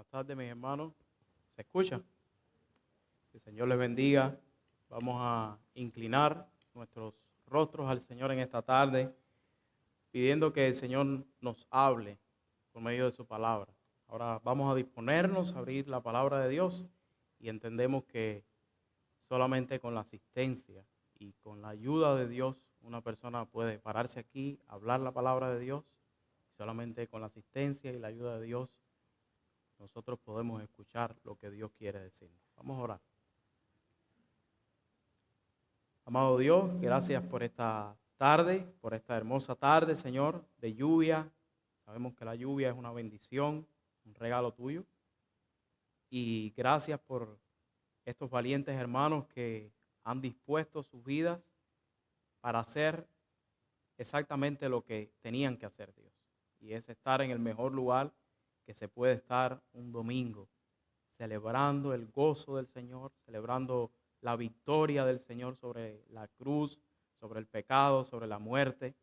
Buenas tardes, mis hermanos. ¿Se escucha? Que el Señor les bendiga. Vamos a inclinar nuestros rostros al Señor en esta tarde, pidiendo que el Señor nos hable por medio de su palabra. Ahora vamos a disponernos a abrir la palabra de Dios y entendemos que solamente con la asistencia y con la ayuda de Dios una persona puede pararse aquí, hablar la palabra de Dios. Solamente con la asistencia y la ayuda de Dios nosotros podemos escuchar lo que Dios quiere decirnos. Vamos a orar. Amado Dios, gracias por esta tarde, por esta hermosa tarde, Señor, de lluvia. Sabemos que la lluvia es una bendición, un regalo tuyo. Y gracias por estos valientes hermanos que han dispuesto sus vidas para hacer exactamente lo que tenían que hacer, Dios. Y es estar en el mejor lugar que se puede estar un domingo, celebrando el gozo del Señor, celebrando la victoria del Señor sobre la cruz, sobre el pecado, sobre la muerte,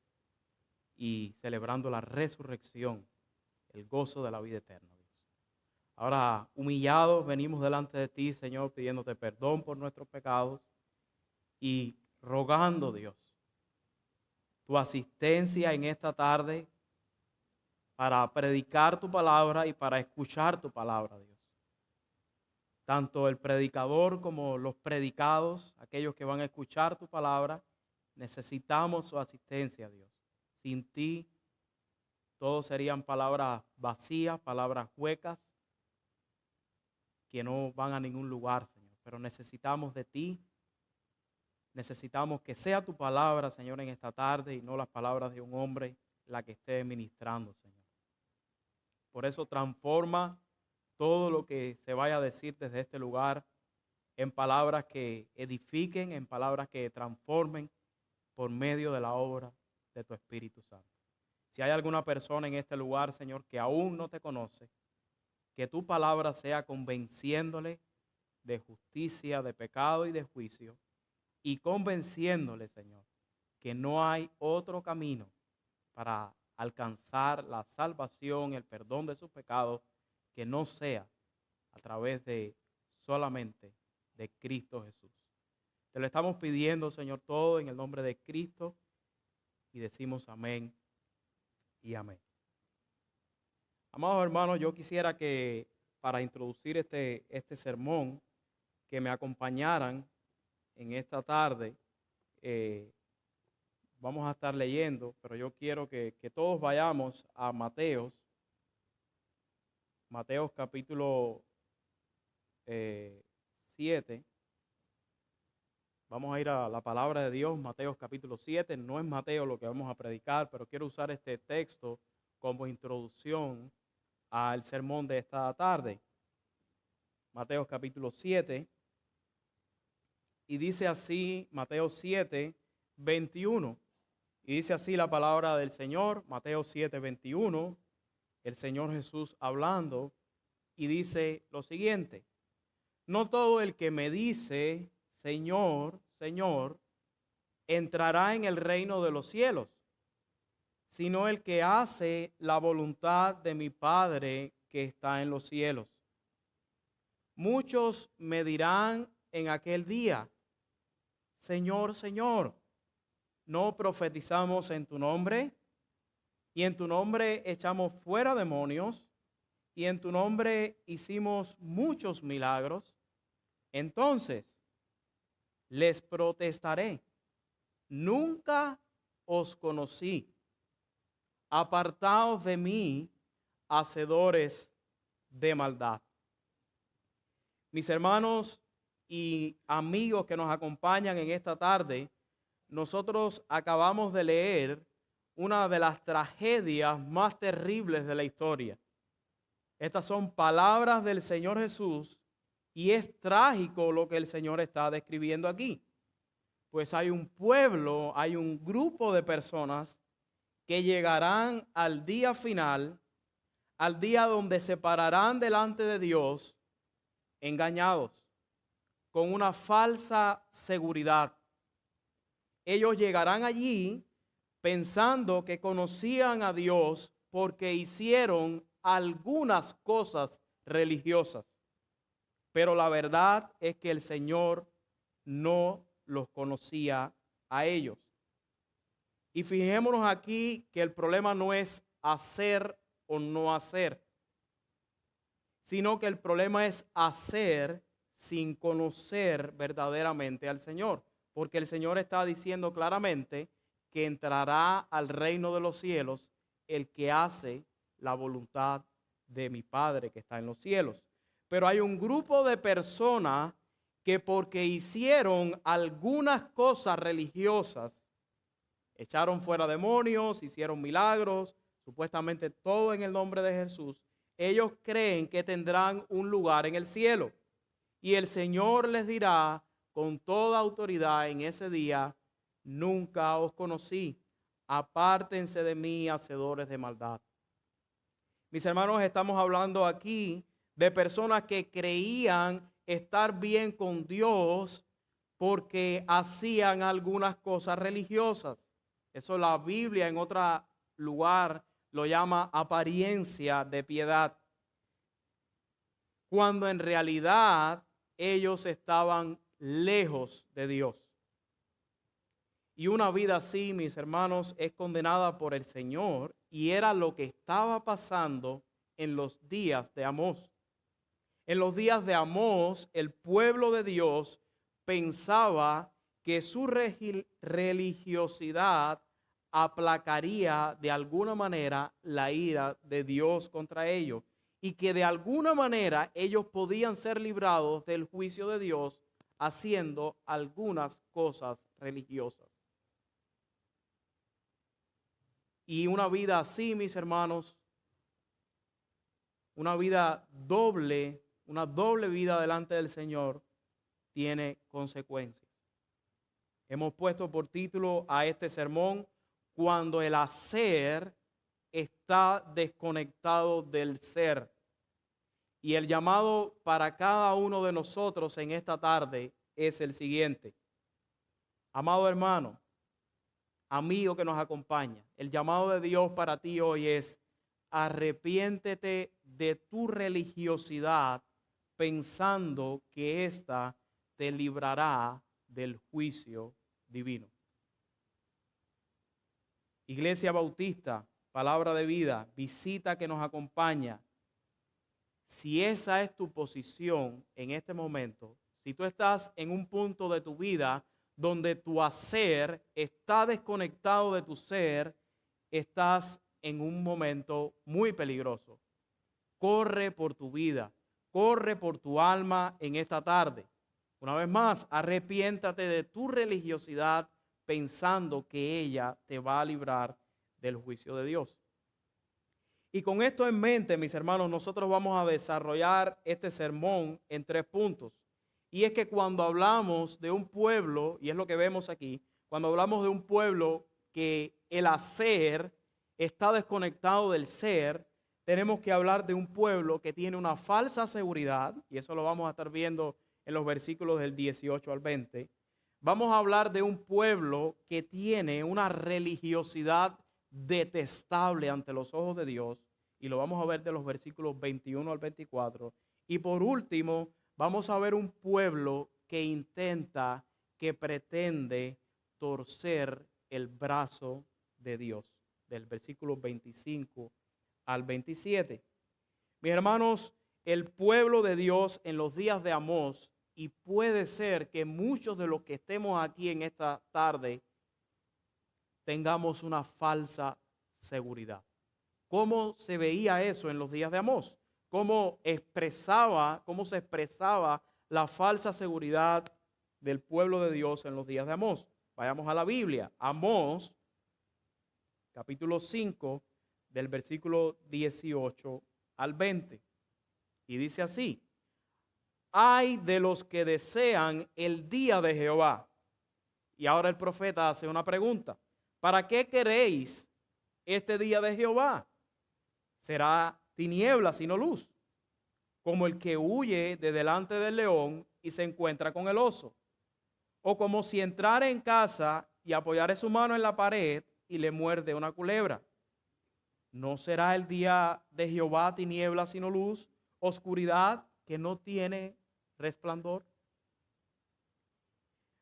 y celebrando la resurrección, el gozo de la vida eterna, Dios. Ahora, humillados, venimos delante de ti, Señor, pidiéndote perdón por nuestros pecados y rogando, Dios, tu asistencia en esta tarde para predicar tu palabra y para escuchar tu palabra, Dios. Tanto el predicador como los predicados, aquellos que van a escuchar tu palabra, necesitamos su asistencia, Dios. Sin ti, todos serían palabras vacías, palabras huecas, que no van a ningún lugar, Señor. Pero necesitamos de ti, necesitamos que sea tu palabra, Señor, en esta tarde y no las palabras de un hombre la que esté ministrando, Señor. Por eso transforma todo lo que se vaya a decir desde este lugar en palabras que edifiquen, en palabras que transformen por medio de la obra de tu Espíritu Santo. Si hay alguna persona en este lugar, Señor, que aún no te conoce, que tu palabra sea convenciéndole de justicia, de pecado y de juicio, y convenciéndole, Señor, que no hay otro camino para alcanzar la salvación, el perdón de sus pecados, que no sea a través de solamente de Cristo Jesús. Te lo estamos pidiendo, Señor, todo en el nombre de Cristo y decimos amén y amén. Amados hermanos, yo quisiera que para introducir este sermón, que me acompañaran en esta tarde. Vamos a estar leyendo, pero yo quiero que todos vayamos a Mateos capítulo 7. Vamos a ir a la palabra de Dios, Mateos capítulo 7. No es Mateo lo que vamos a predicar, pero quiero usar este texto como introducción al sermón de esta tarde. Mateos capítulo 7. Y dice así, Mateo 7, 21. Y dice así la palabra del Señor, Mateo 7, 21, el Señor Jesús hablando, y dice lo siguiente: no todo el que me dice, Señor, Señor, entrará en el reino de los cielos, sino el que hace la voluntad de mi Padre que está en los cielos. Muchos me dirán en aquel día: Señor, Señor, ¿no profetizamos en tu nombre? Y en tu nombre echamos fuera demonios, y en tu nombre hicimos muchos milagros. Entonces les protestaré: nunca os conocí. Apartaos de mí, hacedores de maldad. Mis hermanos y amigos que nos acompañan en esta tarde, nosotros acabamos de leer una de las tragedias más terribles de la historia. Estas son palabras del Señor Jesús y es trágico lo que el Señor está describiendo aquí. Pues hay un pueblo, hay un grupo de personas que llegarán al día final, al día donde se pararán delante de Dios engañados, con una falsa seguridad. Ellos llegarán allí pensando que conocían a Dios porque hicieron algunas cosas religiosas. Pero la verdad es que el Señor no los conocía a ellos. Y fijémonos aquí que el problema no es hacer o no hacer, sino que el problema es hacer sin conocer verdaderamente al Señor. Porque el Señor está diciendo claramente que entrará al reino de los cielos el que hace la voluntad de mi Padre que está en los cielos. Pero hay un grupo de personas que porque hicieron algunas cosas religiosas, echaron fuera demonios, hicieron milagros, supuestamente todo en el nombre de Jesús, ellos creen que tendrán un lugar en el cielo. Y el Señor les dirá con toda autoridad en ese día: nunca os conocí, apártense de mí, hacedores de maldad. Mis hermanos, estamos hablando aquí de personas que creían estar bien con Dios porque hacían algunas cosas religiosas. Eso la Biblia en otro lugar lo llama apariencia de piedad, cuando en realidad ellos estaban lejos de Dios. Y una vida así, mis hermanos, es condenada por el Señor, y era lo que estaba pasando en los días de Amós. En los días de Amós, el pueblo de Dios pensaba que su religiosidad aplacaría de alguna manera la ira de Dios contra ellos, y que de alguna manera ellos podían ser librados del juicio de Dios haciendo algunas cosas religiosas. Y una vida así, mis hermanos, una vida doble, una doble vida delante del Señor, tiene consecuencias. Hemos puesto por título a este sermón: cuando el hacer está desconectado del ser. Y el llamado para cada uno de nosotros en esta tarde es el siguiente. Amado hermano, amigo que nos acompaña, el llamado de Dios para ti hoy es: arrepiéntete de tu religiosidad pensando que ésta te librará del juicio divino. Iglesia Bautista, Palabra de Vida, visita que nos acompaña. Si esa es tu posición en este momento, si tú estás en un punto de tu vida donde tu hacer está desconectado de tu ser, estás en un momento muy peligroso. Corre por tu vida, corre por tu alma en esta tarde. Una vez más, arrepiéntate de tu religiosidad pensando que ella te va a librar del juicio de Dios. Y con esto en mente, mis hermanos, nosotros vamos a desarrollar este sermón en 3 puntos. Y es que cuando hablamos de un pueblo, y es lo que vemos aquí, cuando hablamos de un pueblo que el hacer está desconectado del ser, tenemos que hablar de un pueblo que tiene una falsa seguridad, y eso lo vamos a estar viendo en los versículos del 18 al 20. Vamos a hablar de un pueblo que tiene una religiosidad detestable ante los ojos de Dios, y lo vamos a ver de los versículos 21 al 24. Y por último, vamos a ver un pueblo que intenta, que pretende torcer el brazo de Dios, del versículo 25 al 27. Mis hermanos, el pueblo de Dios en los días de Amós, y puede ser que muchos de los que estemos aquí en esta tarde tengamos una falsa seguridad. ¿Cómo se veía eso en los días de Amós? ¿Cómo se expresaba la falsa seguridad del pueblo de Dios en los días de Amós? Vayamos a la Biblia. Amós, capítulo 5, del versículo 18 al 20. Y dice así: ay de los que desean el día de Jehová. Y ahora el profeta hace una pregunta: ¿para qué queréis este día de Jehová? Será tinieblas y no luz, como el que huye de delante del león y se encuentra con el oso, o como si entrara en casa y apoyare su mano en la pared y le muerde una culebra. ¿No será el día de Jehová tinieblas y no luz, oscuridad que no tiene resplandor?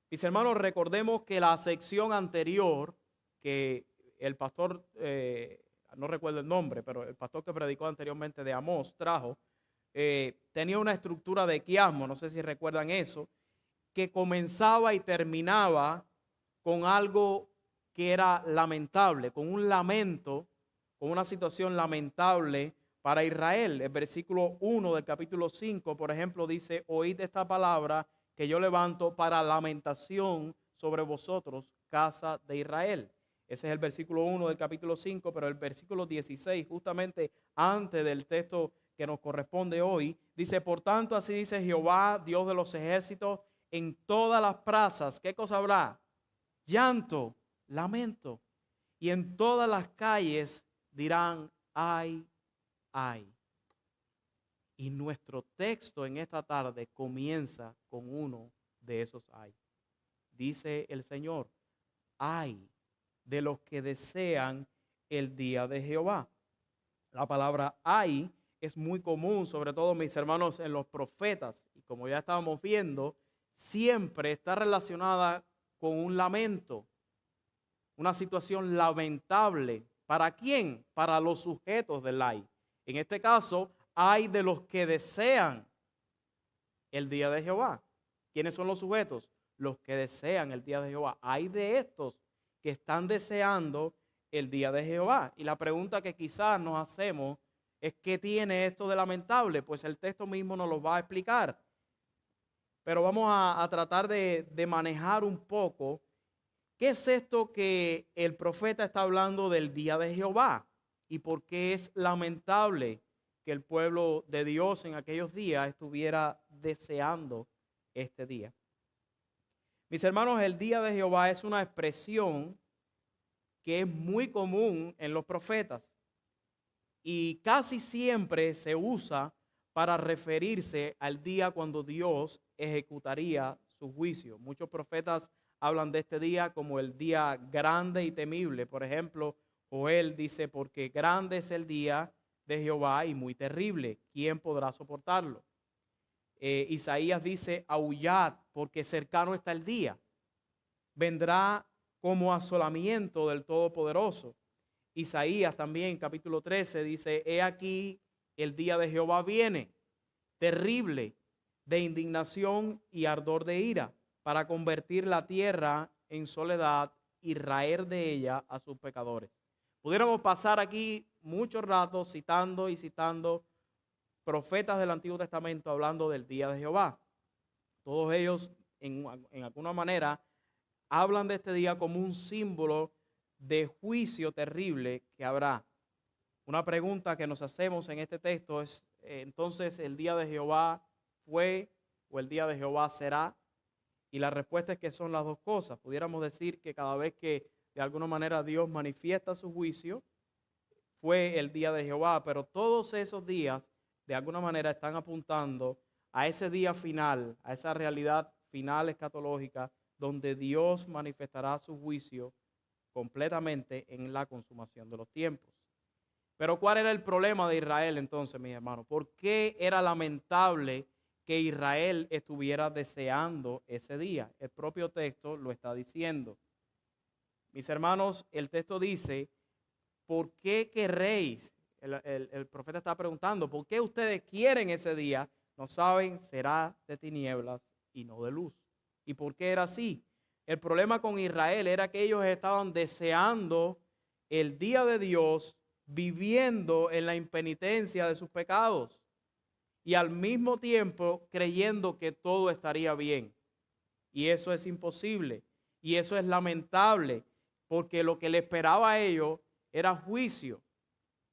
Mis hermanos, recordemos que la sección anterior, que el pastor, no recuerdo el nombre, pero el pastor que predicó anteriormente de Amós trajo, tenía una estructura de quiasmo, no sé si recuerdan eso, que comenzaba y terminaba con algo que era lamentable, con un lamento, con una situación lamentable para Israel. El versículo 1 del capítulo 5, por ejemplo, dice: oíd esta palabra que yo levanto para lamentación sobre vosotros, casa de Israel. Ese es el versículo 1 del capítulo 5, pero el versículo 16, justamente antes del texto que nos corresponde hoy, dice: por tanto, así dice Jehová, Dios de los ejércitos, en todas las plazas, ¿qué cosa habrá? Llanto, lamento. Y en todas las calles dirán: ay, ay. Y nuestro texto en esta tarde comienza con uno de esos ay. Dice el Señor: ay de los que desean el día de Jehová. La palabra ay es muy común, sobre todo, mis hermanos, en los profetas. Y como ya estábamos viendo, siempre está relacionada con un lamento, una situación lamentable. ¿Para quién? Para los sujetos del ay. En este caso, ay de los que desean el día de Jehová. ¿Quiénes son los sujetos? Los que desean el día de Jehová. Ay de estos que están deseando el día de Jehová. Y la pregunta que quizás nos hacemos es: ¿qué tiene esto de lamentable? Pues el texto mismo nos lo va a explicar. Pero vamos a tratar de manejar un poco qué es esto que el profeta está hablando del día de Jehová y por qué es lamentable que el pueblo de Dios en aquellos días estuviera deseando este día. Mis hermanos, el día de Jehová es una expresión que es muy común en los profetas y casi siempre se usa para referirse al día cuando Dios ejecutaría su juicio. Muchos profetas hablan de este día como el día grande y temible. Por ejemplo, Joel dice: porque grande es el día de Jehová y muy terrible, ¿quién podrá soportarlo? Isaías dice: aullad, porque cercano está el día, vendrá como asolamiento del Todopoderoso. Isaías también, capítulo 13, dice: he aquí el día de Jehová viene, terrible, de indignación y ardor de ira, para convertir la tierra en soledad y raer de ella a sus pecadores. Pudiéramos pasar aquí mucho rato citando y citando profetas del Antiguo Testamento hablando del día de Jehová. Todos ellos, en alguna manera, hablan de este día como un símbolo de juicio terrible que habrá. Una pregunta que nos hacemos en este texto es: entonces, ¿el día de Jehová fue o el día de Jehová será? Y la respuesta es que son las dos cosas. Pudiéramos decir que cada vez que de alguna manera Dios manifiesta su juicio, fue el día de Jehová, pero todos esos días de alguna manera están apuntando a ese día final, a esa realidad final escatológica, donde Dios manifestará su juicio completamente en la consumación de los tiempos. Pero ¿cuál era el problema de Israel entonces, mis hermanos? ¿Por qué era lamentable que Israel estuviera deseando ese día? El propio texto lo está diciendo. Mis hermanos, el texto dice: ¿por qué querréis? El profeta está preguntando: ¿por qué ustedes quieren ese día? No saben, será de tinieblas y no de luz. ¿Y por qué era así? El problema con Israel era que ellos estaban deseando el día de Dios, viviendo en la impenitencia de sus pecados y al mismo tiempo creyendo que todo estaría bien. Y eso es imposible y eso es lamentable, porque lo que le esperaba a ellos era juicio,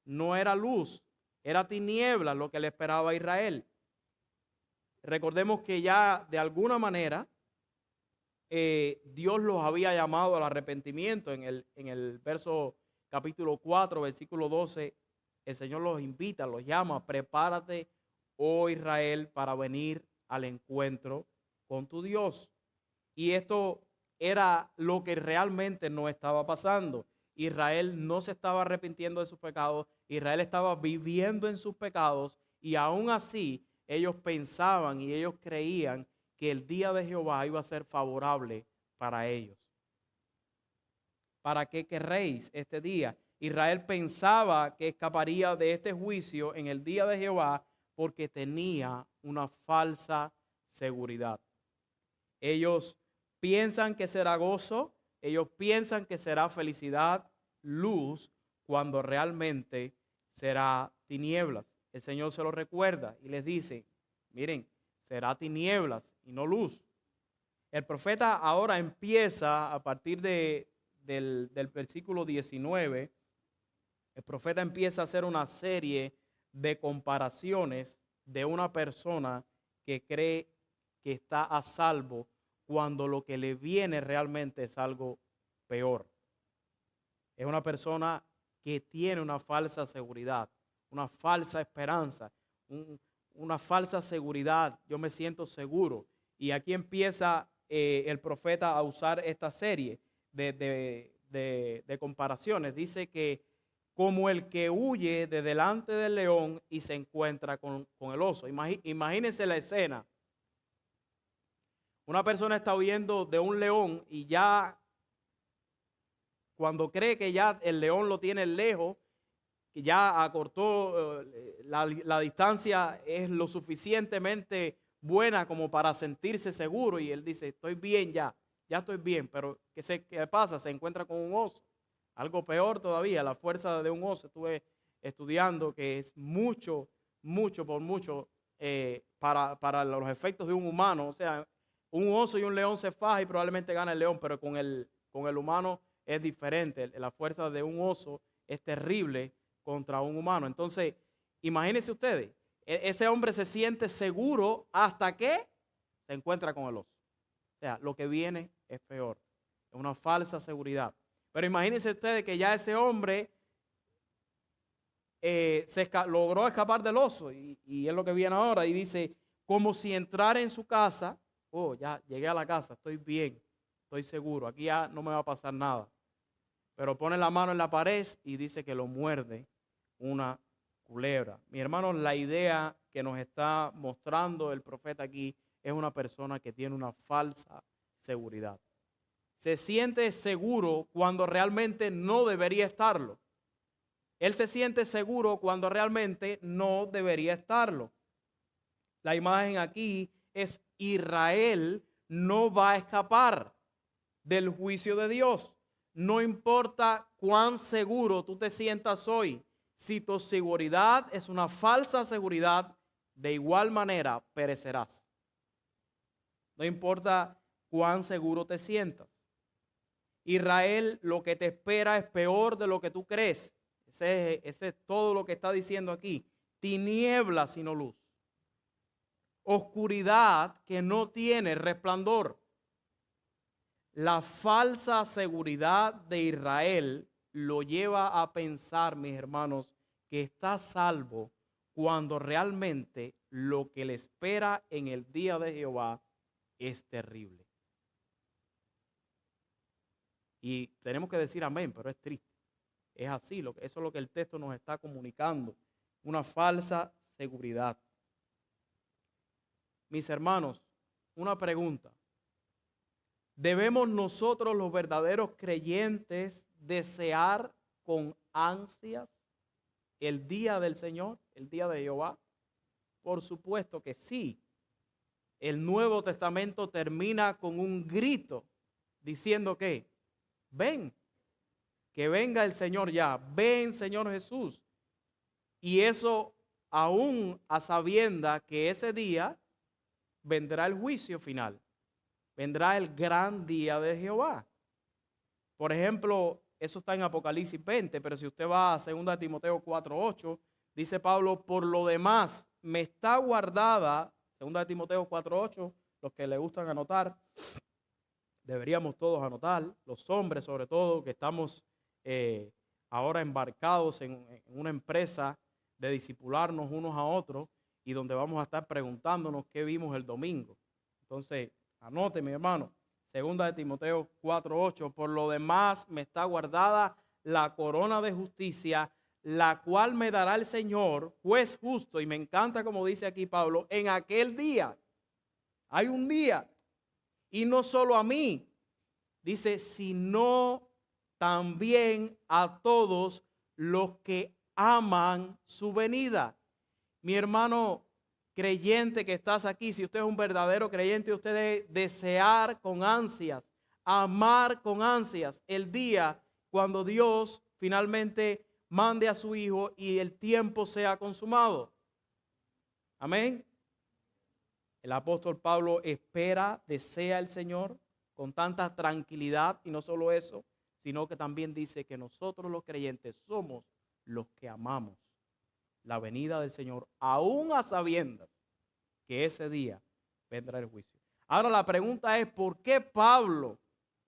no era luz, era tiniebla lo que le esperaba a Israel. Recordemos que ya de alguna manera Dios los había llamado al arrepentimiento. En el verso capítulo 4, versículo 12, el Señor los invita, los llama: prepárate, oh Israel, para venir al encuentro con tu Dios. Y esto era lo que realmente no estaba pasando. Israel no se estaba arrepintiendo de sus pecados, Israel estaba viviendo en sus pecados Y aún así, ellos pensaban y ellos creían que el día de Jehová iba a ser favorable para ellos. ¿Para qué querréis este día? Israel pensaba que escaparía de este juicio en el día de Jehová porque tenía una falsa seguridad. Ellos piensan que será gozo, ellos piensan que será felicidad, luz, cuando realmente será tinieblas. El Señor se lo recuerda y les dice, miren, será tinieblas y no luz. El profeta ahora empieza a partir del versículo 19, el profeta empieza a hacer una serie de comparaciones de una persona que cree que está a salvo cuando lo que le viene realmente es algo peor. Es una persona que tiene una falsa seguridad, una falsa esperanza, una falsa seguridad. Yo me siento seguro. Y aquí empieza el profeta a usar esta serie de comparaciones. Dice que como el que huye de delante del león y se encuentra con el oso. Imagínense la escena. Una persona está huyendo de un león y ya cuando cree que ya el león lo tiene lejos, que ya acortó la distancia es lo suficientemente buena como para sentirse seguro y él dice, estoy bien ya estoy bien, pero ¿qué pasa? Se encuentra con un oso. Algo peor todavía, la fuerza de un oso. Estuve estudiando que es mucho para los efectos de un humano. O sea, un oso y un león se faja y probablemente gana el león, pero con el humano es diferente. La fuerza de un oso es terrible contra un humano. Entonces, imagínense ustedes, ese hombre se siente seguro hasta que se encuentra con el oso. O sea, lo que viene es peor. Es una falsa seguridad. Pero imagínense ustedes que ya ese hombre logró escapar del oso y es lo que viene ahora y dice, como si entrara en su casa, oh, ya llegué a la casa, estoy bien, estoy seguro, aquí ya no me va a pasar nada. Pero pone la mano en la pared y dice que lo muerde una culebra. Mi hermano, la idea que nos está mostrando el profeta aquí es una persona que tiene una falsa seguridad. Se siente seguro cuando realmente no debería estarlo. Él se siente seguro cuando realmente no debería estarlo. La imagen aquí es Israel no va a escapar del juicio de Dios. No importa cuán seguro tú te sientas hoy, si tu seguridad es una falsa seguridad, de igual manera perecerás. No importa cuán seguro te sientas. Israel, lo que te espera es peor de lo que tú crees. Ese es todo lo que está diciendo aquí. Tinieblas sino luz. Oscuridad que no tiene resplandor. La falsa seguridad de Israel lo lleva a pensar, mis hermanos, que está salvo cuando realmente lo que le espera en el día de Jehová es terrible. Y tenemos que decir amén, pero es triste. Es así, eso es lo que el texto nos está comunicando. Una falsa seguridad. Mis hermanos, una pregunta. ¿Debemos nosotros los verdaderos creyentes desear con ansias el día del Señor, el día de Jehová? Por supuesto que sí. El Nuevo Testamento termina con un grito diciendo que ven, que venga el Señor ya, ven Señor Jesús. Y eso aún a sabienda que ese día vendrá el juicio final, vendrá el gran día de Jehová. Por ejemplo, eso está en Apocalipsis 20, pero si usted va a 2 Timoteo 4:8, dice Pablo, por lo demás me está guardada, 2 Timoteo 4:8, los que le gustan anotar, deberíamos todos anotar, los hombres sobre todo, que estamos ahora embarcados en una empresa de discipularnos unos a otros y donde vamos a estar preguntándonos qué vimos el domingo. Entonces, anote, mi hermano, 2 Timoteo 4:8, por lo demás me está guardada la corona de justicia, la cual me dará el Señor, juez justo, y me encanta como dice aquí Pablo, en aquel día. Hay un día, y no solo a mí, dice, sino también a todos los que aman su venida. Mi hermano creyente que estás aquí, si usted es un verdadero creyente, usted debe desear con ansias, amar con ansias el día cuando Dios finalmente mande a su Hijo y el tiempo sea consumado. Amén. El apóstol Pablo espera, desea el Señor con tanta tranquilidad, y no solo eso, sino que también dice que nosotros los creyentes somos los que amamos la venida del Señor, aún a sabiendas que ese día vendrá el juicio. Ahora la pregunta es, ¿por qué Pablo,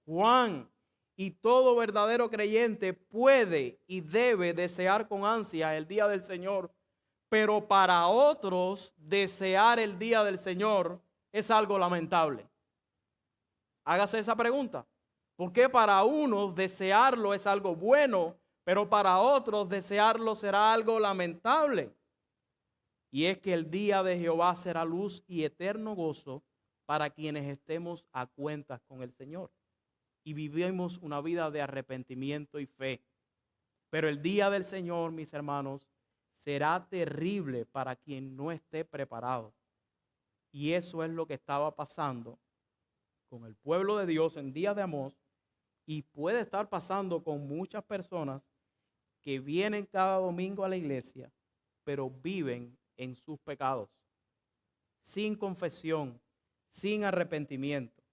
Juan y todo verdadero creyente puede y debe desear con ansia el día del Señor, pero para otros desear el día del Señor es algo lamentable? Hágase esa pregunta. ¿Por qué para unos desearlo es algo bueno, pero para otros desearlo será algo lamentable? Y es que el día de Jehová será luz y eterno gozo para quienes estemos a cuentas con el Señor y vivimos una vida de arrepentimiento y fe. Pero el día del Señor, mis hermanos, será terrible para quien no esté preparado. Y eso es lo que estaba pasando con el pueblo de Dios en días de Amós, y puede estar pasando con muchas personas que vienen cada domingo a la iglesia, pero viven en sus pecados, sin confesión, sin arrepentimiento.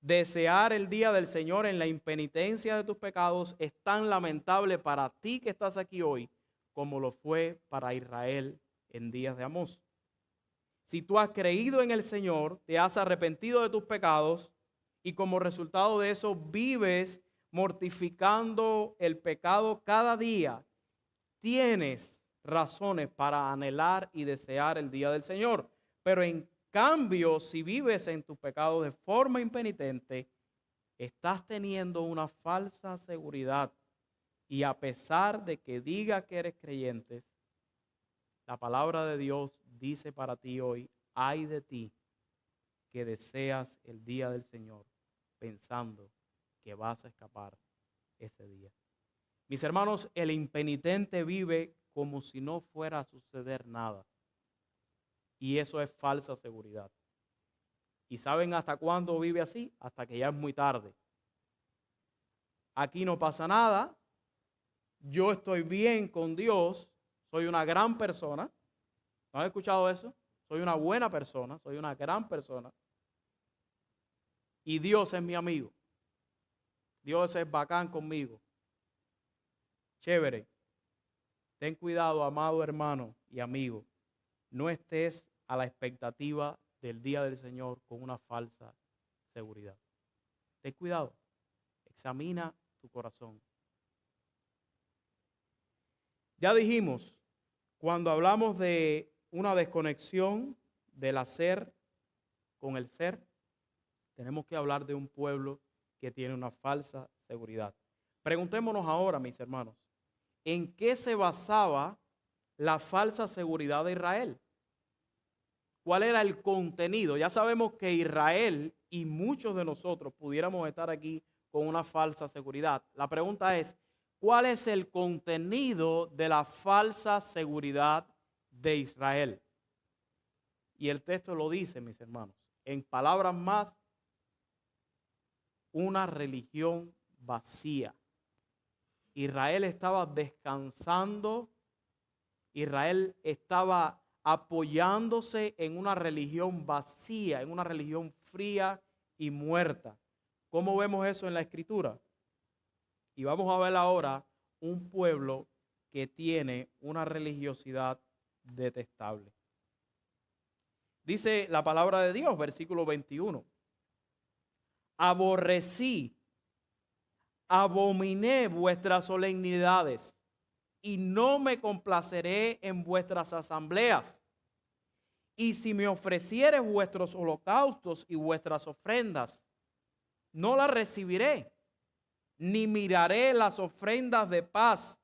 Desear el día del Señor en la impenitencia de tus pecados es tan lamentable para ti que estás aquí hoy como lo fue para Israel en días de Amós. Si tú has creído en el Señor, te has arrepentido de tus pecados y como resultado de eso vives mortificando el pecado cada día, tienes razones para anhelar y desear el día del Señor. Pero en cambio, si vives en tus pecados de forma impenitente, estás teniendo una falsa seguridad. Y a pesar de que digas que eres creyente, la palabra de Dios dice para ti hoy, ay de ti que deseas el día del Señor pensando que vas a escapar ese día. Mis hermanos, el impenitente vive como si no fuera a suceder nada. Y eso es falsa seguridad. ¿Y saben hasta cuándo vive así? Hasta que ya es muy tarde. Aquí no pasa nada. Yo estoy bien con Dios. Soy una gran persona. ¿No han escuchado eso? Soy una buena persona. Soy una gran persona. Y Dios es mi amigo. Dios es bacán conmigo. Chévere. Ten cuidado, amado hermano y amigo. No estés a la expectativa del día del Señor con una falsa seguridad. Ten cuidado. Examina tu corazón. Ya dijimos, cuando hablamos de una desconexión del hacer con el ser, tenemos que hablar de un pueblo que tiene una falsa seguridad. Preguntémonos ahora, mis hermanos, ¿en qué se basaba la falsa seguridad de Israel? ¿Cuál era el contenido? Ya sabemos que Israel y muchos de nosotros pudiéramos estar aquí con una falsa seguridad. La pregunta es, ¿cuál es el contenido de la falsa seguridad de Israel? Y el texto lo dice, mis hermanos, en palabras más, una religión vacía. Israel estaba descansando, Israel estaba apoyándose en una religión vacía, en una religión fría y muerta. ¿Cómo vemos eso en la Escritura? Y vamos a ver ahora un pueblo que tiene una religiosidad detestable. Dice la palabra de Dios, versículo 21. Aborrecí, abominé vuestras solemnidades y no me complaceré en vuestras asambleas. Y si me ofrecieres vuestros holocaustos y vuestras ofrendas, no las recibiré, ni miraré las ofrendas de paz,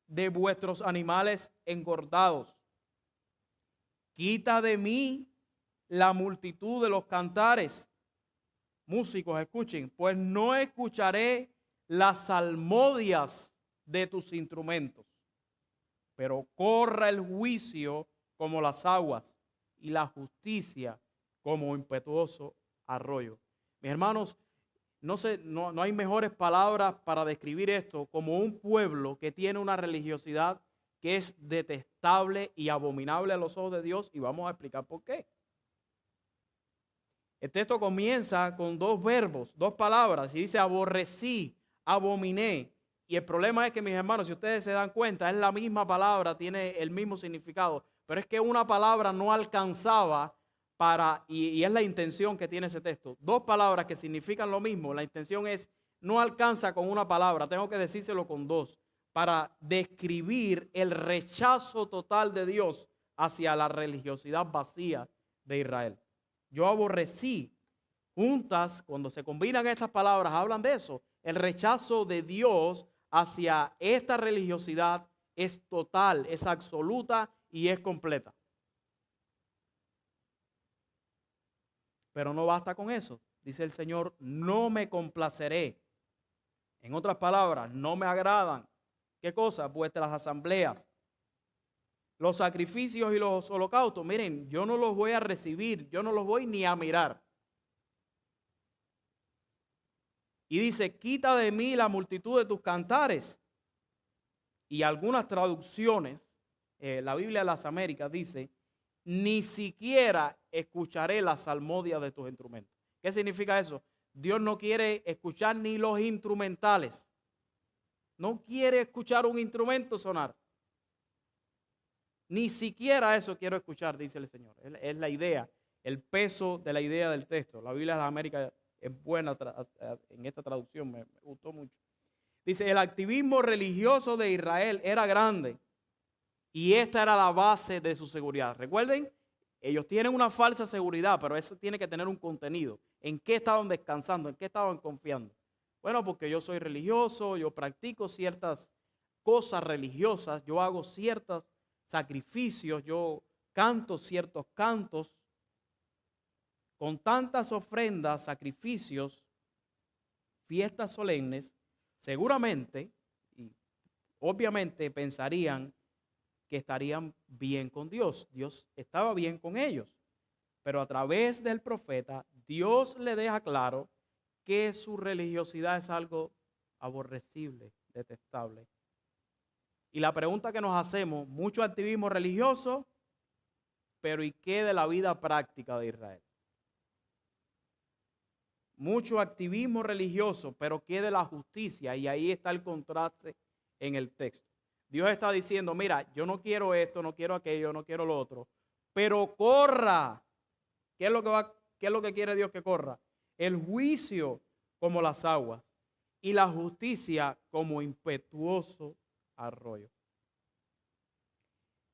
de vuestros animales engordados. Quita de mí la multitud de los cantares. Músicos, escuchen, pues no escucharé las salmodias de tus instrumentos, pero corra el juicio como las aguas y la justicia como impetuoso arroyo. Mis hermanos, no hay mejores palabras para describir esto como un pueblo que tiene una religiosidad que es detestable y abominable a los ojos de Dios, y vamos a explicar por qué. El texto comienza con dos verbos, dos palabras, y dice aborrecí, abominé. Y el problema es que, mis hermanos, si ustedes se dan cuenta, es la misma palabra, tiene el mismo significado, pero es que una palabra no alcanzaba y es la intención que tiene ese texto. Dos palabras que significan lo mismo, la intención es, no alcanza con una palabra, tengo que decírselo con dos, para describir el rechazo total de Dios hacia la religiosidad vacía de Israel. Yo aborrecí, juntas, cuando se combinan estas palabras, hablan de eso. El rechazo de Dios hacia esta religiosidad es total, es absoluta y es completa. Pero no basta con eso. Dice el Señor, no me complaceré. En otras palabras, no me agradan. ¿Qué cosa? Vuestras asambleas. Los sacrificios y los holocaustos, miren, yo no los voy a recibir, yo no los voy ni a mirar. Y dice, quita de mí la multitud de tus cantares. Y algunas traducciones, la Biblia de las Américas dice, ni siquiera escucharé la salmodia de tus instrumentos. ¿Qué significa eso? Dios no quiere escuchar ni los instrumentales. No quiere escuchar un instrumento sonar. Ni siquiera eso quiero escuchar, dice el Señor. Es la idea, el peso de la idea del texto. La Biblia de las Américas es buena en esta traducción, me gustó mucho. Dice, el activismo religioso de Israel era grande y esta era la base de su seguridad. Recuerden, ellos tienen una falsa seguridad, pero eso tiene que tener un contenido. ¿En qué estaban descansando? ¿En qué estaban confiando? Bueno, porque yo soy religioso, yo practico ciertas cosas religiosas, yo hago ciertos sacrificios, yo canto ciertos cantos. Con tantas ofrendas, sacrificios, fiestas solemnes, seguramente y obviamente pensarían que estarían bien con Dios. Dios estaba bien con ellos. Pero a través del profeta, Dios le deja claro que su religiosidad es algo aborrecible, detestable. Y la pregunta que nos hacemos, mucho activismo religioso, pero ¿y qué de la vida práctica de Israel? Mucho activismo religioso, pero ¿qué de la justicia? Y ahí está el contraste en el texto. Dios está diciendo, mira, yo no quiero esto, no quiero aquello, no quiero lo otro, pero corra. ¿Qué es lo que quiere Dios que corra? El juicio como las aguas y la justicia como impetuoso arroyo.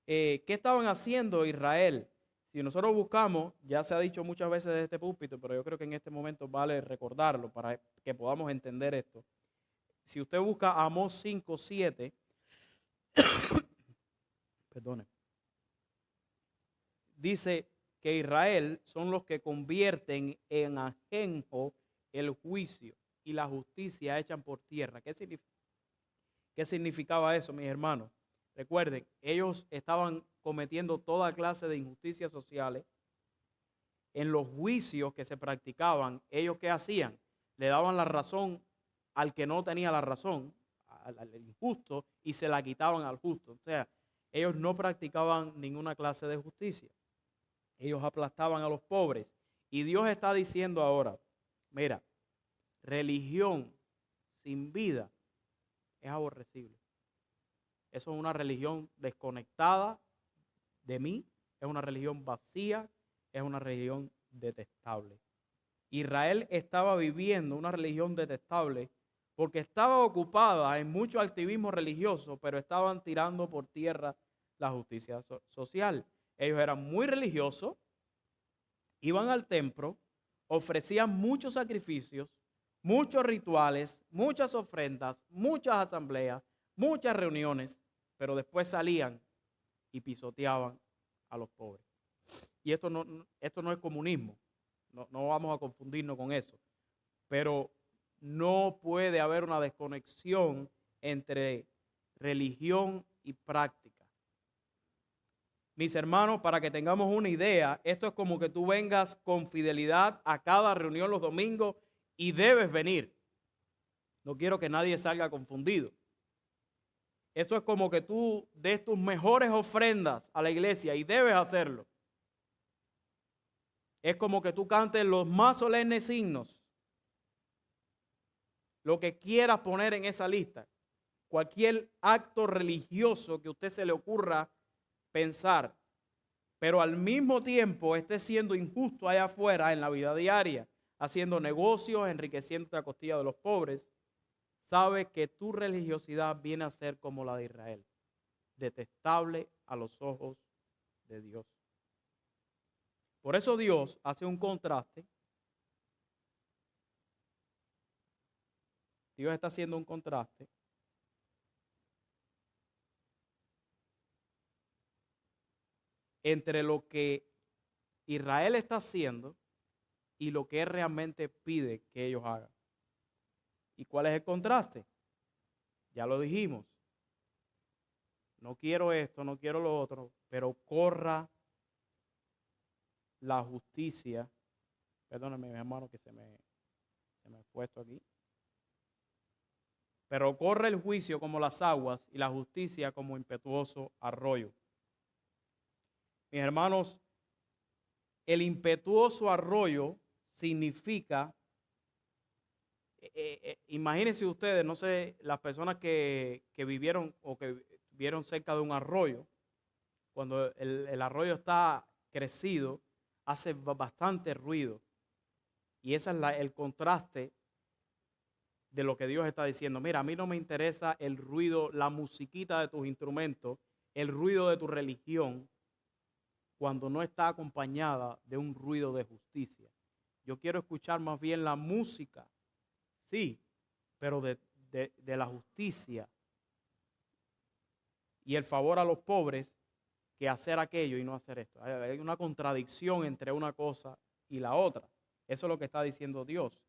¿Qué estaban haciendo Israel? Si nosotros buscamos, ya se ha dicho muchas veces desde este púlpito, pero yo creo que en este momento vale recordarlo para que podamos entender esto. Si usted busca Amós 5:7, perdone, dice que Israel son los que convierten en ajenjo el juicio y la justicia echan por tierra. ¿Qué significaba eso, mis hermanos? Recuerden, ellos estaban cometiendo toda clase de injusticias sociales. En los juicios que se practicaban, ¿ellos qué hacían? Le daban la razón al que no tenía la razón, al injusto, y se la quitaban al justo. O sea, ellos no practicaban ninguna clase de justicia. Ellos aplastaban a los pobres. Y Dios está diciendo ahora, mira, religión sin vida es aborrecible. Eso es una religión desconectada de mí, es una religión vacía, es una religión detestable. Israel estaba viviendo una religión detestable porque estaba ocupada en mucho activismo religioso, pero estaban tirando por tierra la justicia social. Ellos eran muy religiosos, iban al templo, ofrecían muchos sacrificios, muchos rituales, muchas ofrendas, muchas asambleas, muchas reuniones, pero después salían y pisoteaban a los pobres. Y esto no es comunismo, no vamos a confundirnos con eso, pero no puede haber una desconexión entre religión y práctica. Mis hermanos, para que tengamos una idea, esto es como que tú vengas con fidelidad a cada reunión los domingos y debes venir. No quiero que nadie salga confundido. Esto es como que tú des tus mejores ofrendas a la iglesia y debes hacerlo. Es como que tú cantes los más solemnes himnos, lo que quieras poner en esa lista. Cualquier acto religioso que a usted se le ocurra pensar, pero al mismo tiempo esté siendo injusto allá afuera en la vida diaria, haciendo negocios, enriqueciéndote a costilla de los pobres, sabe que tu religiosidad viene a ser como la de Israel, detestable a los ojos de Dios. Por eso Dios hace un contraste. Dios está haciendo un contraste entre lo que Israel está haciendo y lo que Él realmente pide que ellos hagan. ¿Y cuál es el contraste? Ya lo dijimos. No quiero esto, no quiero lo otro, pero corra la justicia. Perdóname, mi hermano, que se me fue esto aquí. Pero corre el juicio como las aguas y la justicia como impetuoso arroyo. Mis hermanos, el impetuoso arroyo significa, imagínense ustedes, no sé, las personas que vivieron o que vivieron cerca de un arroyo, cuando el arroyo está crecido, hace bastante ruido. Y ese es el contraste de lo que Dios está diciendo. Mira, a mí no me interesa el ruido, la musiquita de tus instrumentos, el ruido de tu religión, cuando no está acompañada de un ruido de justicia. Yo quiero escuchar más bien la música, sí, pero de la justicia y el favor a los pobres, que hacer aquello y no hacer esto. Hay una contradicción entre una cosa y la otra. Eso es lo que está diciendo Dios.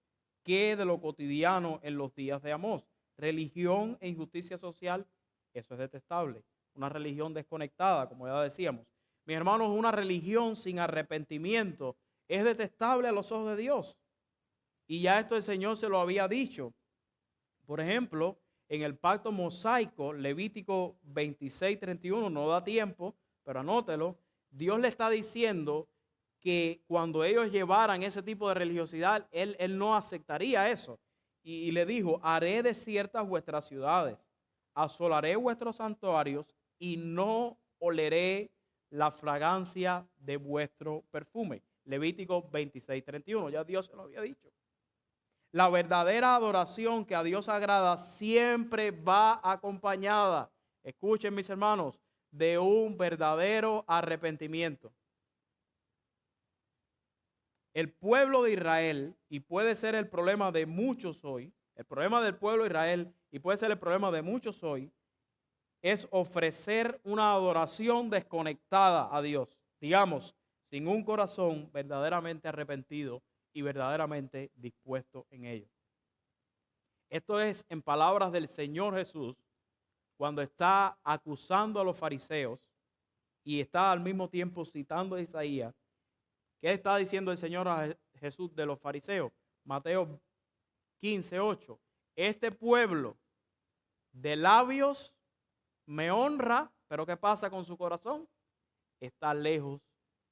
¿Qué de lo cotidiano en los días de Amós? Religión e injusticia social, eso es detestable. Una religión desconectada, como ya decíamos. Mis hermanos, una religión sin arrepentimiento es detestable a los ojos de Dios. Y ya esto el Señor se lo había dicho. Por ejemplo, en el pacto mosaico, Levítico 26:31, no da tiempo, pero anótelo, Dios le está diciendo que cuando ellos llevaran ese tipo de religiosidad, Él no aceptaría eso. Y le dijo, haré desiertas vuestras ciudades, asolaré vuestros santuarios y no oleré la fragancia de vuestro perfume. Levítico 26:31, ya Dios se lo había dicho. La verdadera adoración que a Dios agrada siempre va acompañada, escuchen mis hermanos, de un verdadero arrepentimiento. El pueblo de Israel, y puede ser el problema de muchos hoy, el problema del pueblo de Israel, y puede ser el problema de muchos hoy, es ofrecer una adoración desconectada a Dios, digamos, sin un corazón verdaderamente arrepentido y verdaderamente dispuesto en ello. Esto es en palabras del Señor Jesús, cuando está acusando a los fariseos y está al mismo tiempo citando a Isaías. ¿Qué está diciendo el Señor a Jesús de los fariseos? Mateo 15:8. Este pueblo de labios me honra, pero ¿qué pasa con su corazón? Está lejos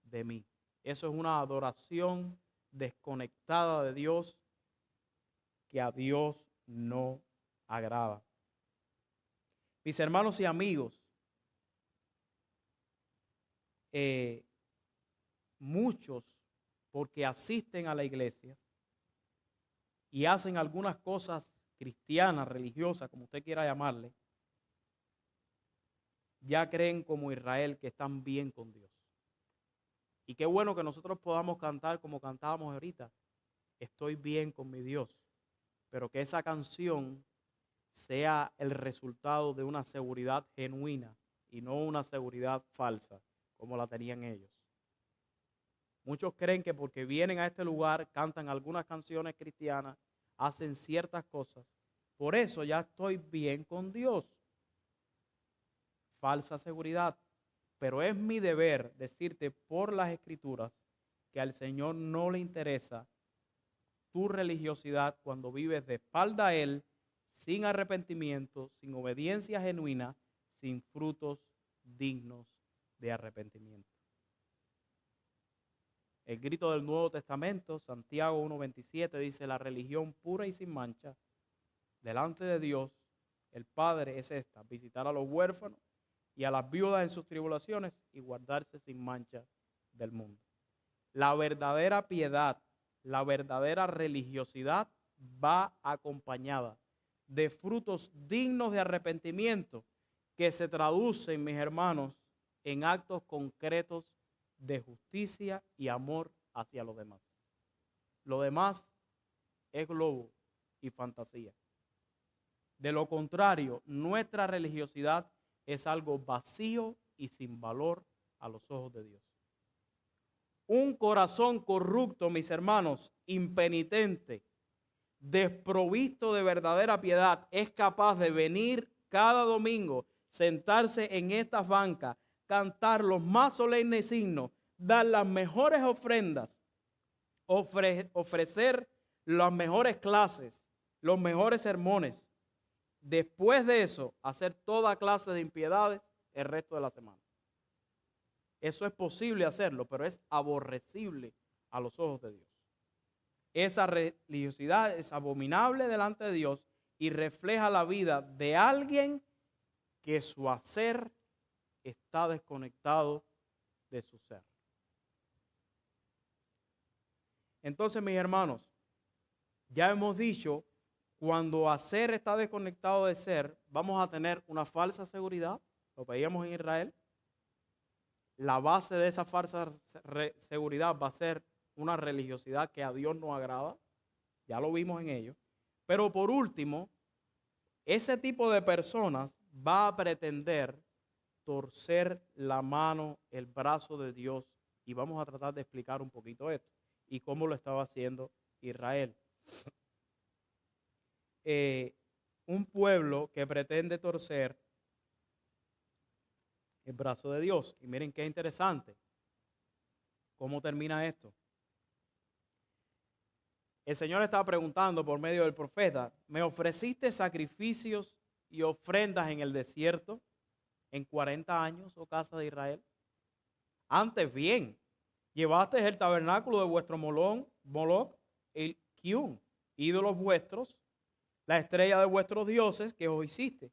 de mí. Eso es una adoración desconectada de Dios que a Dios no agrada. Mis hermanos y amigos, muchos, porque asisten a la iglesia y hacen algunas cosas cristianas, religiosas, como usted quiera llamarle, ya creen como Israel que están bien con Dios. Y qué bueno que nosotros podamos cantar como cantábamos ahorita, estoy bien con mi Dios, pero que esa canción sea el resultado de una seguridad genuina y no una seguridad falsa como la tenían ellos. Muchos creen que porque vienen a este lugar, cantan algunas canciones cristianas, hacen ciertas cosas, por eso ya estoy bien con Dios. Falsa seguridad. Pero es mi deber decirte por las Escrituras que al Señor no le interesa tu religiosidad cuando vives de espalda a Él, sin arrepentimiento, sin obediencia genuina, sin frutos dignos de arrepentimiento. El grito del Nuevo Testamento, Santiago 1:27, dice: la religión pura y sin mancha delante de Dios, el Padre, es esta: visitar a los huérfanos y a las viudas en sus tribulaciones y guardarse sin mancha del mundo. La verdadera piedad, la verdadera religiosidad va acompañada de frutos dignos de arrepentimiento que se traducen, mis hermanos, en actos concretos de justicia y amor hacia los demás. Lo demás es globo y fantasía. De lo contrario, nuestra religiosidad es algo vacío y sin valor a los ojos de Dios. Un corazón corrupto, mis hermanos, impenitente, desprovisto de verdadera piedad, es capaz de venir cada domingo, sentarse en estas bancas, cantar los más solemnes signos, dar las mejores ofrendas, ofrecer las mejores clases, los mejores sermones. Después de eso, hacer toda clase de impiedades el resto de la semana. Eso es posible hacerlo, pero es aborrecible a los ojos de Dios. Esa religiosidad es abominable delante de Dios y refleja la vida de alguien que su hacer está desconectado de su ser. Entonces, mis hermanos, ya hemos dicho, cuando hacer está desconectado de ser, vamos a tener una falsa seguridad, lo veíamos en Israel. La base de esa falsa seguridad va a ser una religiosidad que a Dios no agrada, ya lo vimos en ello. Pero por último, ese tipo de personas va a pretender torcer la mano, el brazo de Dios, y vamos a tratar de explicar un poquito esto y cómo lo estaba haciendo Israel. Un pueblo que pretende torcer el brazo de Dios. Y miren qué interesante. ¿Cómo termina esto? El Señor estaba preguntando por medio del profeta: ¿me ofreciste sacrificios y ofrendas en el desierto en 40 años, oh casa de Israel? Antes bien, llevaste el tabernáculo de vuestro Moloch, el Kiun, ídolos vuestros, la estrella de vuestros dioses que os hiciste.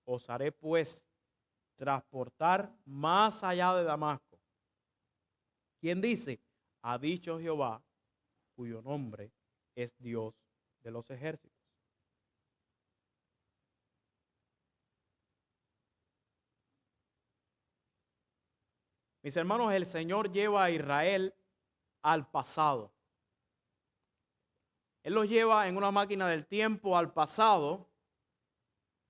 Os haré pues transportar más allá de Damasco. ¿Quién dice? Ha dicho Jehová, cuyo nombre es Dios de los ejércitos. Mis hermanos, el Señor lleva a Israel al pasado. Él los lleva en una máquina del tiempo al pasado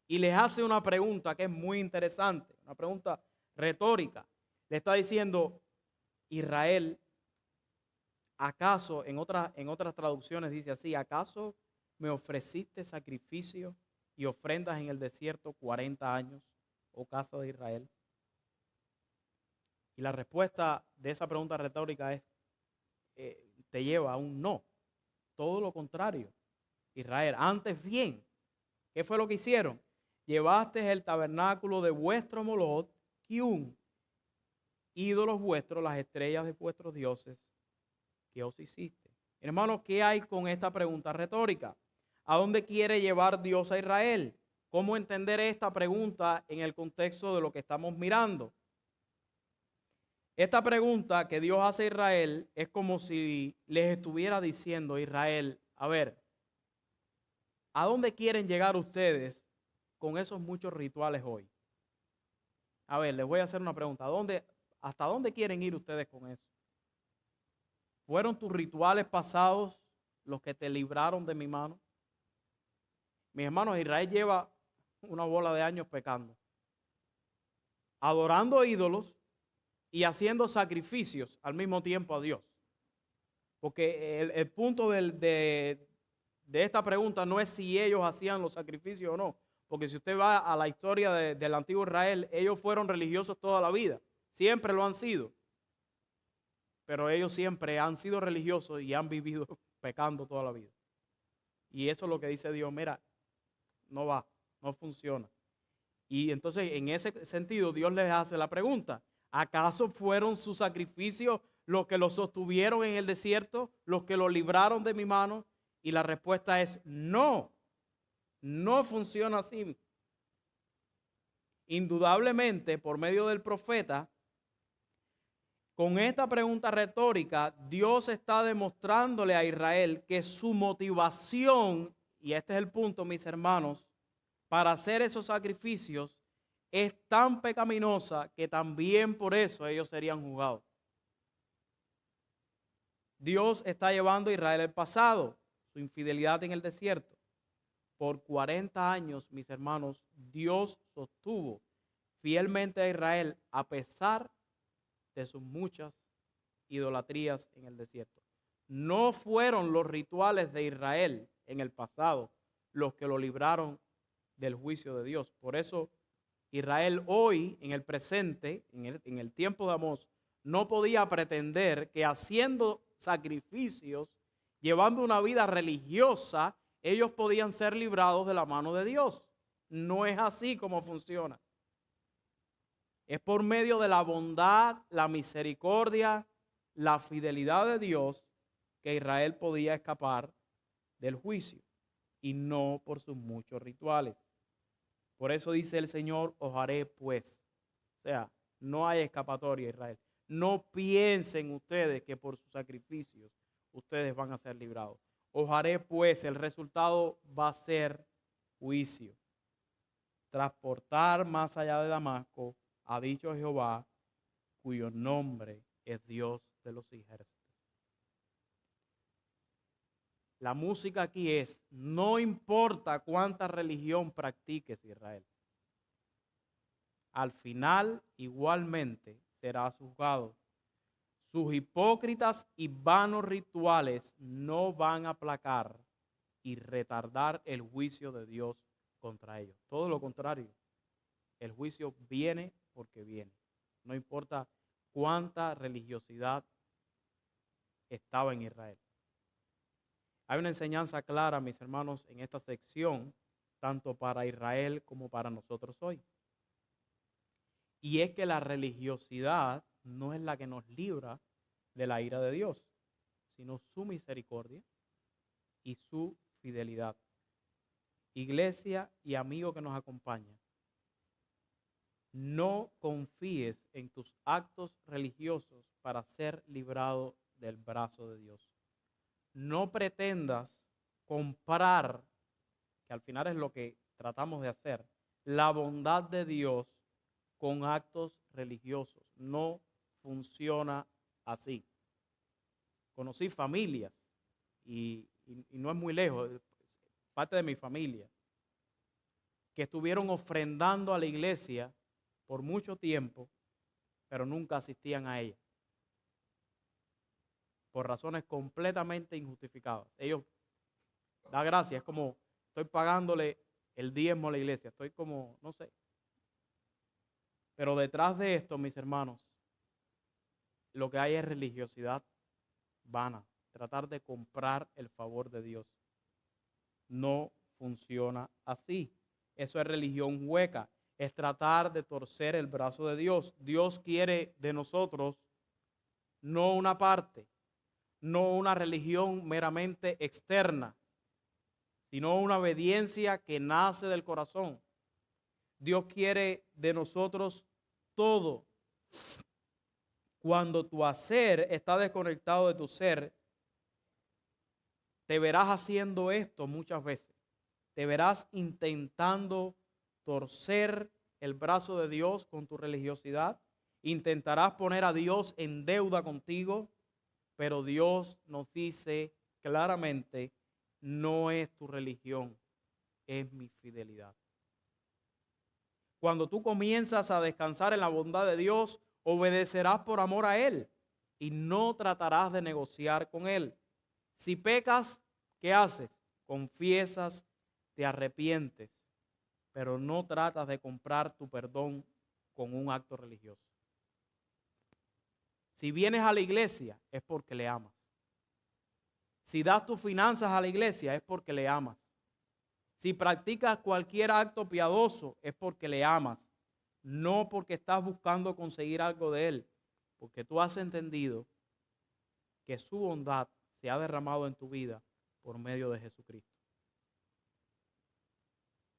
y les hace una pregunta que es muy interesante, una pregunta retórica. Le está diciendo: Israel, ¿acaso, en otras traducciones dice así, ¿acaso me ofreciste sacrificios y ofrendas en el desierto 40 años, oh casa de Israel? Y la respuesta de esa pregunta retórica es, te lleva a un no. Todo lo contrario. Israel, antes bien, ¿qué fue lo que hicieron? Llevaste el tabernáculo de vuestro Moloch, Kiun, ídolos vuestros, las estrellas de vuestros dioses que os hiciste. Hermanos, ¿qué hay con esta pregunta retórica? ¿A dónde quiere llevar Dios a Israel? ¿Cómo entender esta pregunta en el contexto de lo que estamos mirando? Esta pregunta que Dios hace a Israel es como si les estuviera diciendo: Israel, a ver, ¿a dónde quieren llegar ustedes con esos muchos rituales hoy? A ver, les voy a hacer una pregunta. ¿Hasta dónde quieren ir ustedes con eso? ¿Fueron tus rituales pasados los que te libraron de mi mano? Mis hermanos, Israel lleva una bola de años pecando, adorando ídolos y haciendo sacrificios al mismo tiempo a Dios. Porque el punto de esta pregunta no es si ellos hacían los sacrificios o no. Porque si usted va a la historia del antiguo Israel, ellos fueron religiosos toda la vida. Siempre lo han sido. Pero ellos siempre han sido religiosos y han vivido pecando toda la vida. Y eso es lo que dice Dios, mira, no va, no funciona. Y entonces en ese sentido Dios les hace la pregunta, ¿acaso fueron sus sacrificios los que los sostuvieron en el desierto, los que los libraron de mi mano? Y la respuesta es no, no funciona así. Indudablemente, por medio del profeta, con esta pregunta retórica, Dios está demostrándole a Israel que su motivación, y este es el punto, mis hermanos, para hacer esos sacrificios es tan pecaminosa que también por eso ellos serían juzgados. Dios está llevando a Israel al pasado, su infidelidad en el desierto. Por 40 años, mis hermanos, Dios sostuvo fielmente a Israel a pesar de sus muchas idolatrías en el desierto. No fueron los rituales de Israel en el pasado los que lo libraron del juicio de Dios. Por eso Israel hoy, en el presente, en el tiempo de Amós, no podía pretender que haciendo sacrificios, llevando una vida religiosa, ellos podían ser librados de la mano de Dios. No es así como funciona. Es por medio de la bondad, la misericordia, la fidelidad de Dios que Israel podía escapar del juicio y no por sus muchos rituales. Por eso dice el Señor, os haré pues. O sea, no hay escapatoria, Israel. No piensen ustedes que por sus sacrificios ustedes van a ser librados. Os haré pues, el resultado va a ser juicio. Transportar más allá de Damasco, ha dicho Jehová, cuyo nombre es Dios de los ejércitos. La música aquí es, no importa cuánta religión practiques, Israel. Al final, igualmente, serás juzgado. Sus hipócritas y vanos rituales no van a aplacar y retardar el juicio de Dios contra ellos. Todo lo contrario, el juicio viene porque viene. No importa cuánta religiosidad estaba en Israel. Hay una enseñanza clara, mis hermanos, en esta sección, tanto para Israel como para nosotros hoy. Y es que la religiosidad no es la que nos libra de la ira de Dios, sino su misericordia y su fidelidad. Iglesia y amigo que nos acompaña, no confíes en tus actos religiosos para ser librado del brazo de Dios. No pretendas comprar, que al final es lo que tratamos de hacer, la bondad de Dios con actos religiosos. No funciona así. Conocí familias, y no es muy lejos, parte de mi familia, que estuvieron ofrendando a la iglesia por mucho tiempo, pero nunca asistían a ella, por razones completamente injustificadas. Ellos, da gracia, es como estoy pagándole el diezmo a la iglesia, estoy como, no sé. Pero detrás de esto, mis hermanos, lo que hay es religiosidad vana, tratar de comprar el favor de Dios. No funciona así. Eso es religión hueca, es tratar de torcer el brazo de Dios. Dios quiere de nosotros no una parte, no una religión meramente externa, sino una obediencia que nace del corazón. Dios quiere de nosotros todo. Cuando tu hacer está desconectado de tu ser, te verás haciendo esto muchas veces. Te verás intentando torcer el brazo de Dios con tu religiosidad. Intentarás poner a Dios en deuda contigo, pero Dios nos dice claramente, no es tu religión, es mi fidelidad. Cuando tú comienzas a descansar en la bondad de Dios, obedecerás por amor a Él y no tratarás de negociar con Él. Si pecas, ¿qué haces? Confiesas, te arrepientes, pero no tratas de comprar tu perdón con un acto religioso. Si vienes a la iglesia, es porque le amas. Si das tus finanzas a la iglesia, es porque le amas. Si practicas cualquier acto piadoso, es porque le amas, no porque estás buscando conseguir algo de Él, porque tú has entendido que su bondad se ha derramado en tu vida por medio de Jesucristo.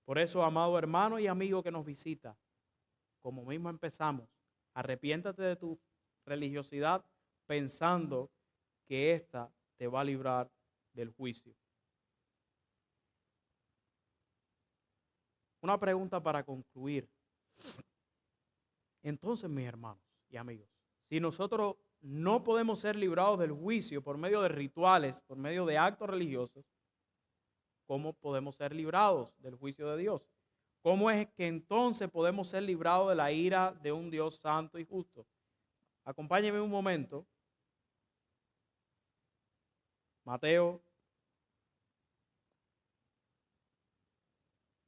Por eso, amado hermano y amigo que nos visita, como mismo empezamos, arrepiéntate de tu religiosidad pensando que ésta te va a librar del juicio. Una pregunta para concluir. Entonces, mis hermanos y amigos, si nosotros no podemos ser librados del juicio por medio de rituales, por medio de actos religiosos, ¿cómo podemos ser librados del juicio de Dios? ¿Cómo es que entonces podemos ser librados de la ira de un Dios santo y justo? Acompáñenme un momento. Mateo,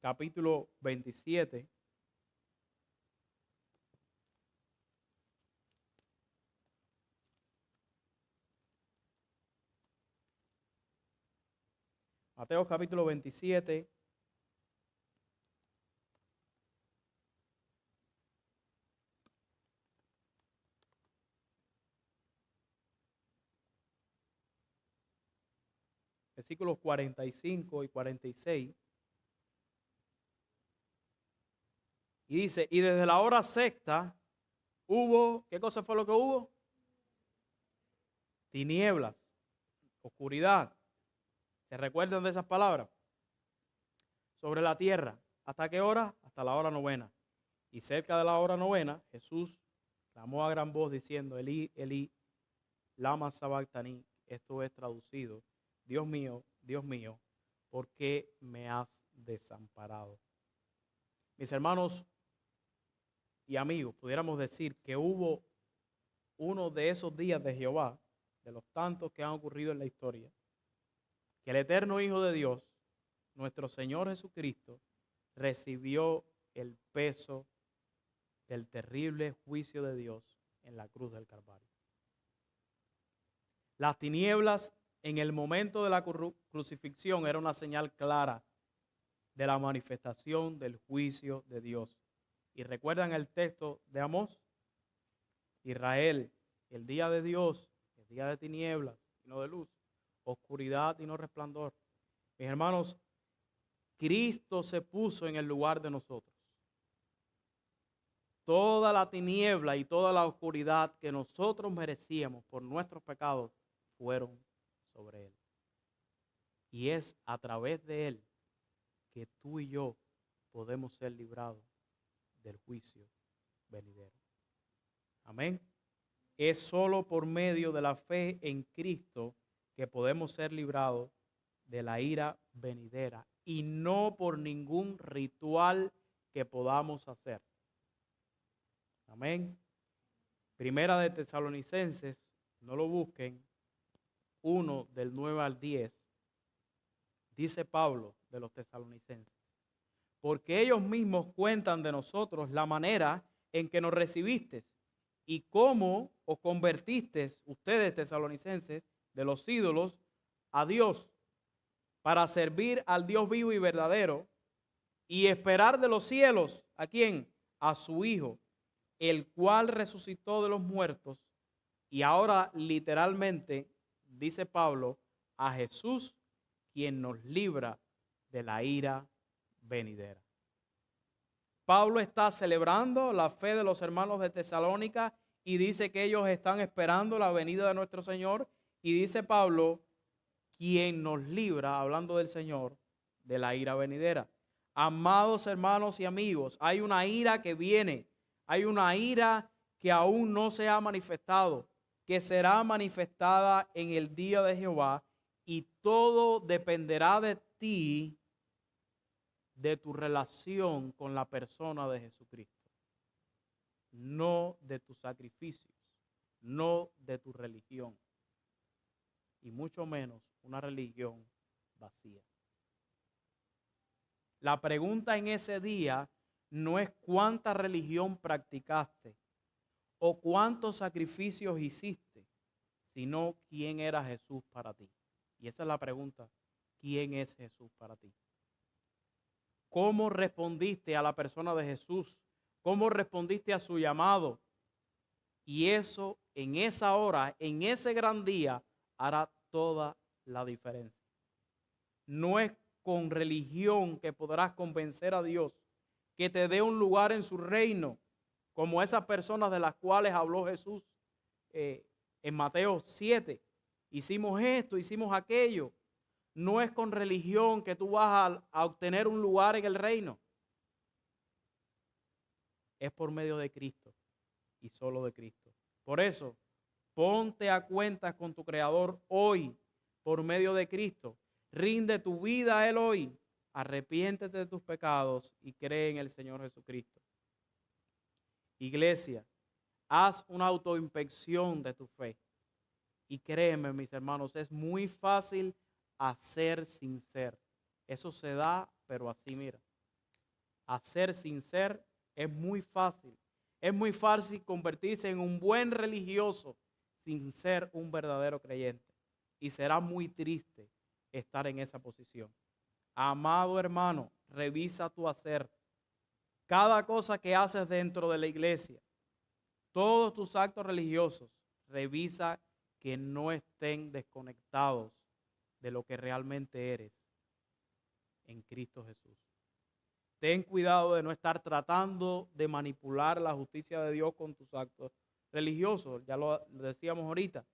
capítulo 27. Mateo capítulo 27. Versículos 45 y 46. Y dice, y desde la hora sexta hubo, ¿qué cosa fue lo que hubo? Tinieblas, oscuridad. ¿Se recuerdan de esas palabras? Sobre la tierra. ¿Hasta qué hora? Hasta la hora novena. Y cerca de la hora novena, Jesús clamó a gran voz diciendo, Elí, Elí, lama sabactani. Esto es traducido, Dios mío, ¿por qué me has desamparado? Mis hermanos y amigos, pudiéramos decir que hubo uno de esos días de Jehová, de los tantos que han ocurrido en la historia, que el eterno Hijo de Dios, nuestro Señor Jesucristo, recibió el peso del terrible juicio de Dios en la cruz del Calvario. Las tinieblas en el momento de la crucifixión era una señal clara de la manifestación del juicio de Dios. Y recuerdan el texto de Amós, Israel, el día de Dios, el día de tinieblas y no de luz, oscuridad y no resplandor. Mis hermanos, Cristo se puso en el lugar de nosotros. Toda la tiniebla y toda la oscuridad que nosotros merecíamos por nuestros pecados fueron sobre Él. Y es a través de Él que tú y yo podemos ser librados del juicio venidero. Amén. Es solo por medio de la fe en Cristo que podemos ser librados de la ira venidera y no por ningún ritual que podamos hacer. Amén. Primera de Tesalonicenses, no lo busquen, 1 del 9 al 10, dice Pablo de los tesalonicenses, porque ellos mismos cuentan de nosotros la manera en que nos recibisteis y cómo os convertisteis ustedes tesalonicenses de los ídolos a Dios para servir al Dios vivo y verdadero y esperar de los cielos, ¿a quién? A su Hijo, el cual resucitó de los muertos y ahora literalmente, dice Pablo, a Jesús, quien nos libra de la ira venidera. Pablo está celebrando la fe de los hermanos de Tesalónica y dice que ellos están esperando la venida de nuestro Señor. Y dice Pablo, quien nos libra, hablando del Señor, de la ira venidera. Amados hermanos y amigos, hay una ira que viene, hay una ira que aún no se ha manifestado, que será manifestada en el día de Jehová, y todo dependerá de ti de tu relación con la persona de Jesucristo, no de tus sacrificios, no de tu religión, y mucho menos una religión vacía. La pregunta en ese día no es cuánta religión practicaste o cuántos sacrificios hiciste, sino quién era Jesús para ti. Y esa es la pregunta, ¿quién es Jesús para ti? ¿Cómo respondiste a la persona de Jesús? ¿Cómo respondiste a su llamado? Y eso en esa hora, en ese gran día, hará toda la diferencia. No es con religión que podrás convencer a Dios que te dé un lugar en su reino, como esas personas de las cuales habló Jesús en Mateo 7. Hicimos esto, hicimos aquello. No es con religión que tú vas a obtener un lugar en el reino. Es por medio de Cristo y solo de Cristo. Por eso, ponte a cuentas con tu Creador hoy por medio de Cristo. Rinde tu vida a Él hoy. Arrepiéntete de tus pecados y cree en el Señor Jesucristo. Iglesia, haz una autoinspección de tu fe. Y créeme, mis hermanos, es muy fácil hacer sin ser. Eso se da, pero así, mira. Hacer sin ser es muy fácil. Es muy fácil convertirse en un buen religioso sin ser un verdadero creyente. Y será muy triste estar en esa posición. Amado hermano, revisa tu hacer. Cada cosa que haces dentro de la iglesia, todos tus actos religiosos, revisa que no estén desconectados de lo que realmente eres en Cristo Jesús. Ten cuidado de no estar tratando de manipular la justicia de Dios con tus actos religiosos. Ya lo decíamos ahorita.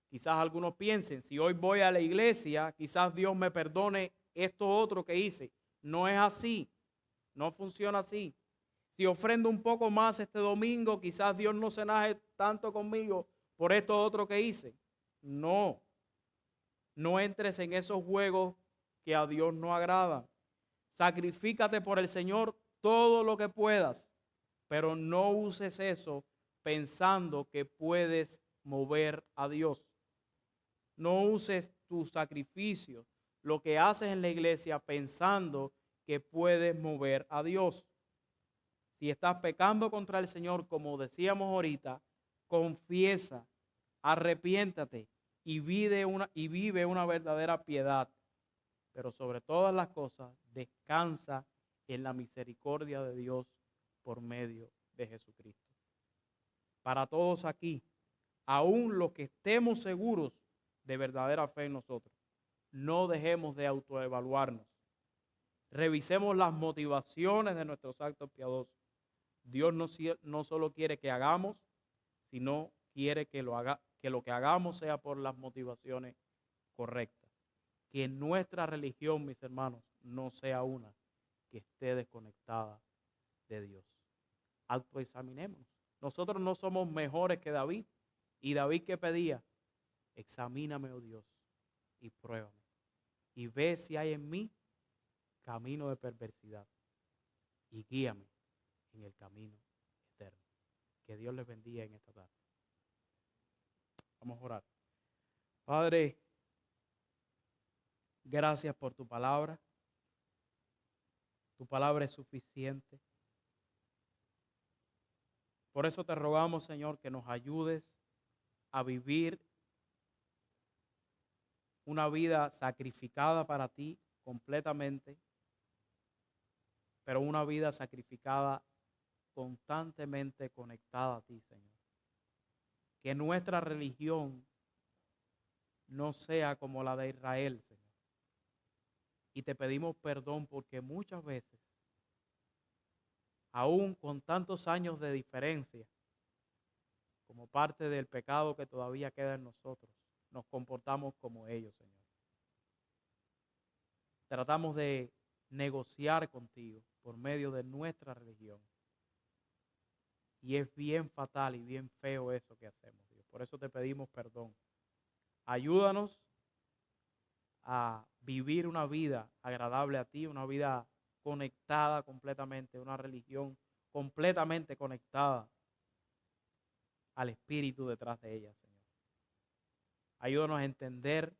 Quizás algunos piensen, si hoy voy a la iglesia, quizás Dios me perdone esto otro que hice. No es así. No funciona así. Si ofrendo un poco más este domingo, quizás Dios no se enoje tanto conmigo por esto otro que hice. No. No entres en esos juegos que a Dios no agradan. Sacrifícate por el Señor todo lo que puedas, pero no uses eso pensando que puedes mover a Dios. No uses tus sacrificios, lo que haces en la iglesia, pensando que puedes mover a Dios. Si estás pecando contra el Señor, como decíamos ahorita, confiesa, arrepiéntate y vive una verdadera piedad. Pero sobre todas las cosas, descansa en la misericordia de Dios por medio de Jesucristo. Para todos aquí, aún los que estemos seguros de verdadera fe en nosotros, no dejemos de autoevaluarnos. Revisemos las motivaciones de nuestros actos piadosos. Dios no solo quiere que hagamos, sino quiere que lo que hagamos sea por las motivaciones correctas. Que nuestra religión, mis hermanos, no sea una que esté desconectada de Dios. Autoexaminémonos. Nosotros no somos mejores que David. Y David, ¿qué pedía? Examíname, oh Dios, y pruébame. Y ve si hay en mí camino de perversidad. Y guíame en el camino eterno. Que Dios les bendiga en esta tarde. Vamos a orar. Padre, gracias por tu palabra. Tu palabra es suficiente. Por eso te rogamos, Señor, que nos ayudes a vivir una vida sacrificada para ti completamente, pero una vida sacrificada constantemente conectada a ti, Señor. Que nuestra religión no sea como la de Israel, Señor. Y te pedimos perdón porque muchas veces, aún con tantos años de diferencia, como parte del pecado que todavía queda en nosotros, nos comportamos como ellos, Señor. Tratamos de negociar contigo por medio de nuestra religión. Y es bien fatal y bien feo eso que hacemos, Dios. Por eso te pedimos perdón. Ayúdanos a vivir una vida agradable a ti, una vida conectada completamente, una religión completamente conectada al Espíritu detrás de ella, Señor. Ayúdanos a entender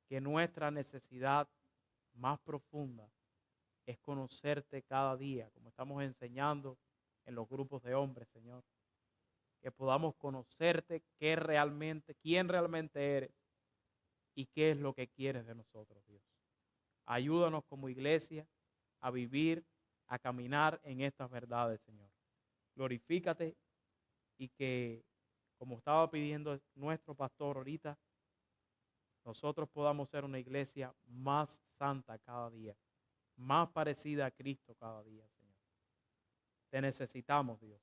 que nuestra necesidad más profunda es conocerte cada día, como estamos enseñando en los grupos de hombres, Señor. Que podamos conocerte, quién realmente eres y qué es lo que quieres de nosotros, Dios. Ayúdanos como iglesia a vivir, a caminar en estas verdades, Señor. Glorifícate y que, como estaba pidiendo nuestro pastor ahorita, nosotros podamos ser una iglesia más santa cada día, más parecida a Cristo cada día, Señor. Te necesitamos, Dios.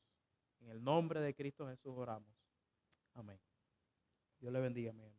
En el nombre de Cristo Jesús oramos. Amén. Dios le bendiga, mi hermano.